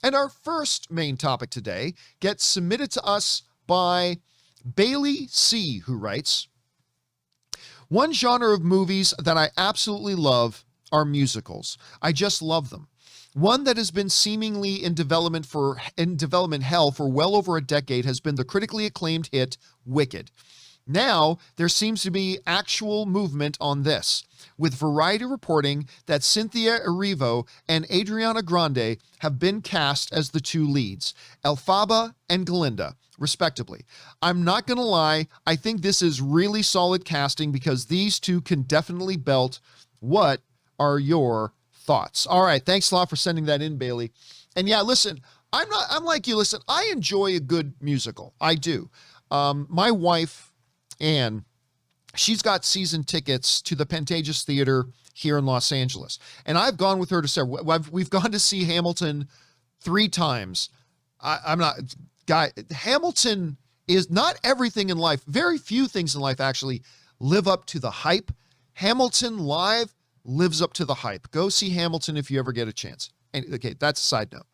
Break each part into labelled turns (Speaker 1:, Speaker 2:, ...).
Speaker 1: And our first main topic today gets submitted to us by Bailey C., who writes, one genre of movies that I absolutely love are musicals. I just love them. One that has been seemingly in development hell for well over a decade has been the critically acclaimed hit Wicked. Now, there seems to be actual movement on this, with Variety reporting that Cynthia Erivo and Ariana Grande have been cast as the two leads, Elphaba and Glinda, respectively. I'm not going to lie, I think this is really solid casting because these two can definitely belt. What are your thoughts? All right, thanks a lot for sending that in, Bailey. And yeah, listen, I'm like you, listen, I enjoy a good musical. I do. My wife, Anne, she's got season tickets to the Pantages Theater here in Los Angeles. And I've gone with her to several. We've gone to see Hamilton 3 times. Hamilton is not everything in life. Very few things in life actually live up to the hype. Hamilton live lives up to the hype. Go see Hamilton if you ever get a chance. And okay, that's a side note.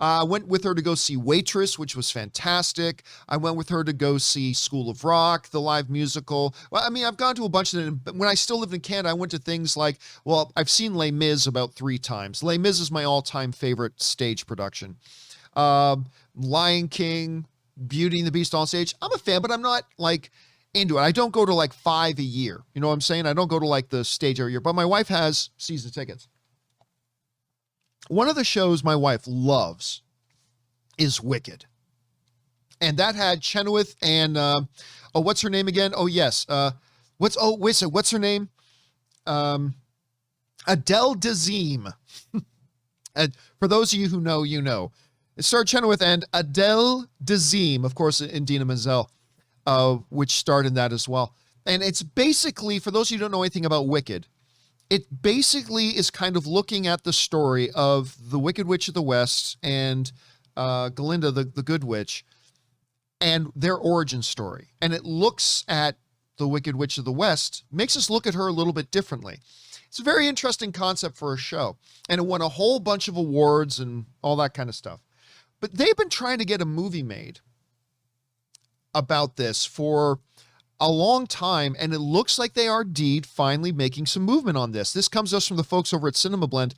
Speaker 1: I went with her to go see Waitress, which was fantastic. I went with her to go see School of Rock, the live musical. Well, I mean, I've gone to a bunch of them. When I still lived in Canada, I went to things like, well, I've seen Les Mis about 3 times. Les Mis is my all-time favorite stage production. Lion King, Beauty and the Beast on stage. I'm a fan, but I'm not like into it. I don't go to like 5 a year. You know what I'm saying? I don't go to like the stage every year, but my wife has season tickets. One of the shows my wife loves is Wicked. And that had Chenoweth and, what's her name again? Oh, yes. What's her name? Adele Dazeem. And for those of you who know, you know. It starred Chenoweth and Adele Dazeem, of course, and Dina Menzel, which starred in that as well. And it's basically, for those of you who don't know anything about Wicked, it basically is kind of looking at the story of the Wicked Witch of the West and Glinda, the Good Witch, and their origin story. And it looks at the Wicked Witch of the West, makes us look at her a little bit differently. It's a very interesting concept for a show. And it won a whole bunch of awards and all that kind of stuff. But they've been trying to get a movie made about this for a long time, and it looks like they are indeed finally making some movement on this. This comes to us from the folks over at Cinema Blend,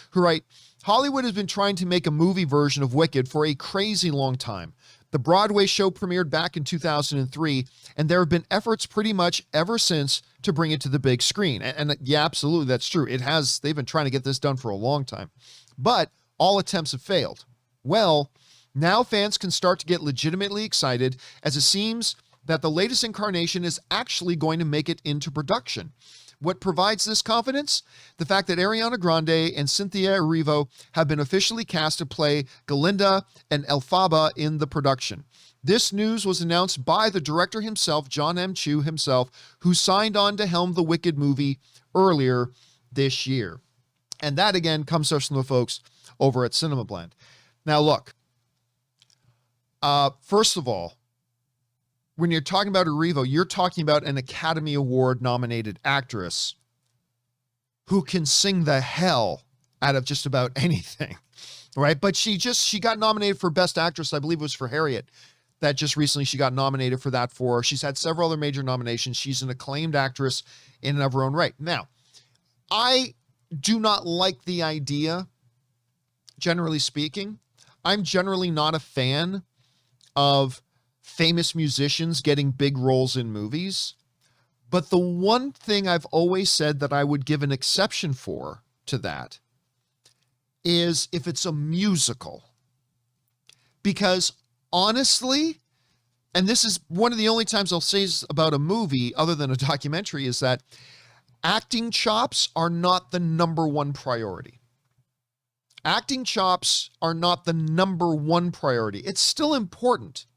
Speaker 1: who write, Hollywood has been trying to make a movie version of Wicked for a crazy long time. The Broadway show premiered back in 2003, and there have been efforts pretty much ever since to bring it to the big screen. And yeah, absolutely, that's true. They've been trying to get this done for a long time, but all attempts have failed. Well, now fans can start to get legitimately excited, as it seems that the latest incarnation is actually going to make it into production. What provides this confidence? The fact that Ariana Grande and Cynthia Erivo have been officially cast to play Glinda and Elphaba in the production. This news was announced by the director himself, John M. Chu himself, who signed on to helm the Wicked movie earlier this year. And that, again, comes to us from the folks over at Cinema Blend. Now, look, first of all, when you're talking about Erivo, you're talking about an Academy Award nominated actress who can sing the hell out of just about anything, right? But she got nominated for Best Actress. I believe it was for Harriet that just recently she got nominated for that for. She's had several other major nominations. She's an acclaimed actress in and of her own right. Now, I do not like the idea, generally speaking. I'm generally not a fan of famous musicians getting big roles in movies. But the one thing I've always said that I would give an exception for to that is if it's a musical. Because honestly, and this is one of the only times I'll say this about a movie other than a documentary, is that acting chops are not the number one priority. Acting chops are not the number one priority. It's still important.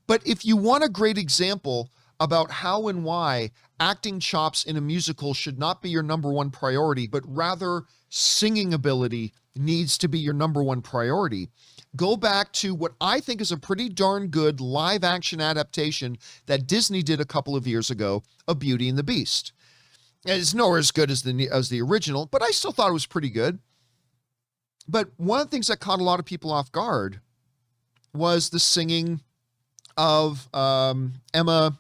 Speaker 1: But if you want a great example about how and why acting chops in a musical should not be your number one priority, but rather singing ability needs to be your number one priority, go back to what I think is a pretty darn good live action adaptation that Disney did a couple of years ago of Beauty and the Beast. It's nowhere as good as the original, but I still thought it was pretty good. But one of the things that caught a lot of people off guard was the singing of Emma.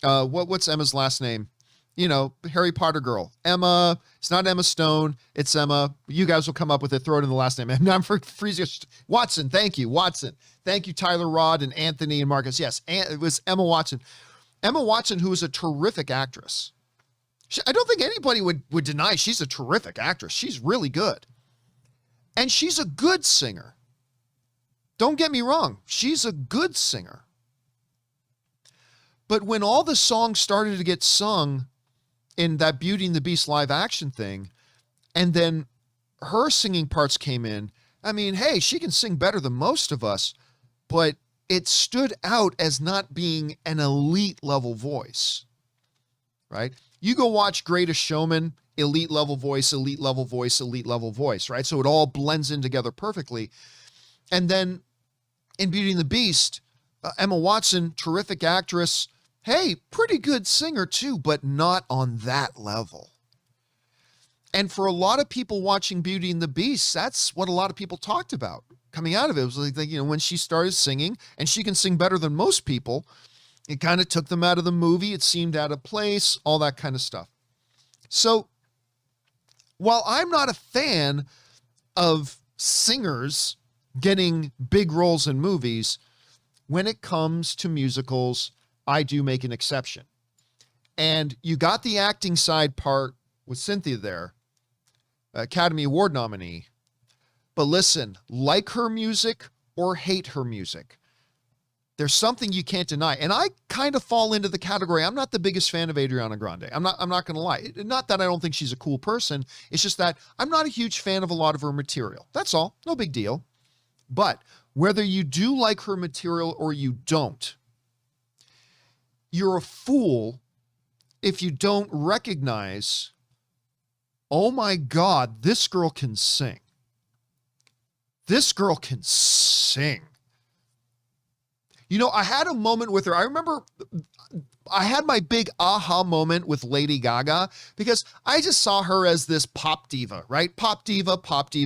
Speaker 1: What's Emma's last name? You know, Harry Potter girl. Emma. It's not Emma Stone. It's Emma. You guys will come up with it. Throw it in the last name. I'm freezing. Watson. Thank you, Watson. Thank you, Tyler Rod and Anthony and Marcus. Yes, it was Emma Watson. Emma Watson, who is a terrific actress. I don't think anybody would deny she's a terrific actress. She's really good. And she's a good singer. Don't get me wrong. She's a good singer. But when all the songs started to get sung in that Beauty and the Beast live action thing, and then her singing parts came in, I mean, hey, she can sing better than most of us, but it stood out as not being an elite level voice, right? You go watch Greatest Showman, elite level voice, elite level voice, elite level voice, right? So it all blends in together perfectly. And then in Beauty and the Beast, Emma Watson, terrific actress, hey, pretty good singer too, but not on that level. And for a lot of people watching Beauty and the Beast, that's what a lot of people talked about coming out of it. It was like, you know, when she started singing, and she can sing better than most people, it kind of took them out of the movie. It seemed out of place, all that kind of stuff. So while I'm not a fan of singers getting big roles in movies, when it comes to musicals, I do make an exception. And you got the acting side part with Cynthia there, Academy Award nominee. But listen, like her music or hate her music, there's something you can't deny. And I kind of fall into the category. I'm not the biggest fan of Ariana Grande. I'm not going to lie. Not that I don't think she's a cool person. It's just that I'm not a huge fan of a lot of her material. That's all. No big deal. But whether you do like her material or you don't, you're a fool if you don't recognize, oh my God, this girl can sing. This girl can sing. You know, I had a moment with her. I remember I had my big aha moment with Lady Gaga because I just saw her as this pop diva, right? Pop diva,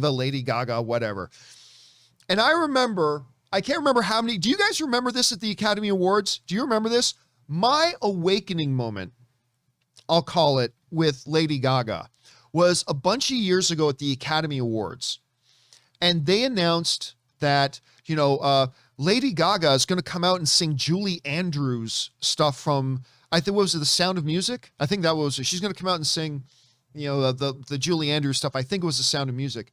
Speaker 1: Lady Gaga, whatever. And I remember, I can't remember how many, do you guys remember this at the Academy Awards? Do you remember this? My awakening moment, I'll call it, with Lady Gaga was a bunch of years ago at the Academy Awards. And they announced that, you know, Lady Gaga is going to come out and sing Julie Andrews stuff from, I think, what was it, The Sound of Music? I think that was, she's going to come out and sing, you know, the Julie Andrews stuff. I think it was The Sound of Music.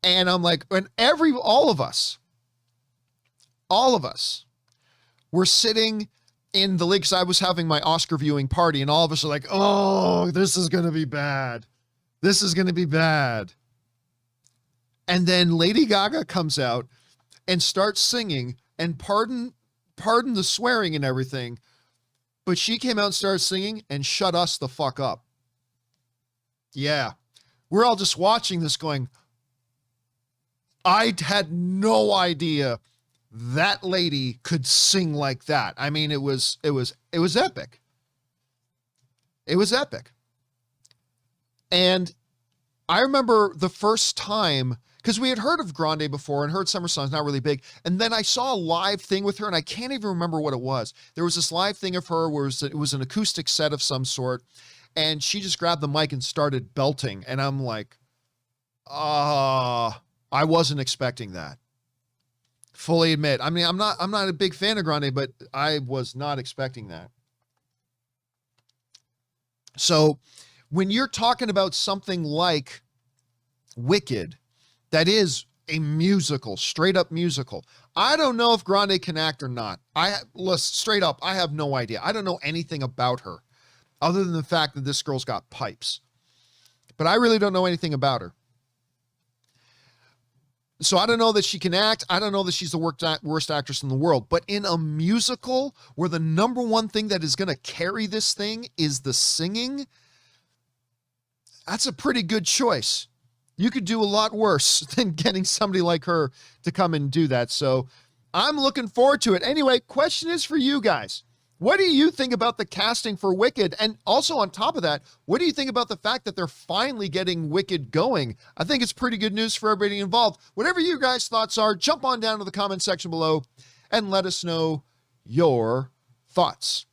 Speaker 1: And I'm like, and all of us were sitting in the league, because I was having my Oscar viewing party, and all of us are like, oh, this is going to be bad. This is going to be bad. And then Lady Gaga comes out and starts singing, and pardon the swearing and everything, but she came out and started singing and shut us the fuck up. Yeah. We're all just watching this going, I had no idea that lady could sing like that. I mean, it was epic. It was epic. And I remember the first time, because we had heard of Grande before and heard Summer Songs, not really big. And then I saw a live thing with her, and I can't even remember what it was. There was this live thing of her where it was an acoustic set of some sort, and she just grabbed the mic and started belting. And I'm like, I wasn't expecting that. Fully admit. I mean, I'm not a big fan of Grande, but I was not expecting that. So when you're talking about something like Wicked, that is a musical, straight up musical. I don't know if Grande can act or not. Straight up, I have no idea. I don't know anything about her other than the fact that this girl's got pipes. But I really don't know anything about her. So I don't know that she can act. I don't know that she's the worst actress in the world. But in a musical where the number one thing that is going to carry this thing is the singing, that's a pretty good choice. You could do a lot worse than getting somebody like her to come and do that. So I'm looking forward to it. Anyway, question is for you guys. What do you think about the casting for Wicked? And also on top of that, what do you think about the fact that they're finally getting Wicked going? I think it's pretty good news for everybody involved. Whatever you guys' thoughts are, jump on down to the comment section below and let us know your thoughts.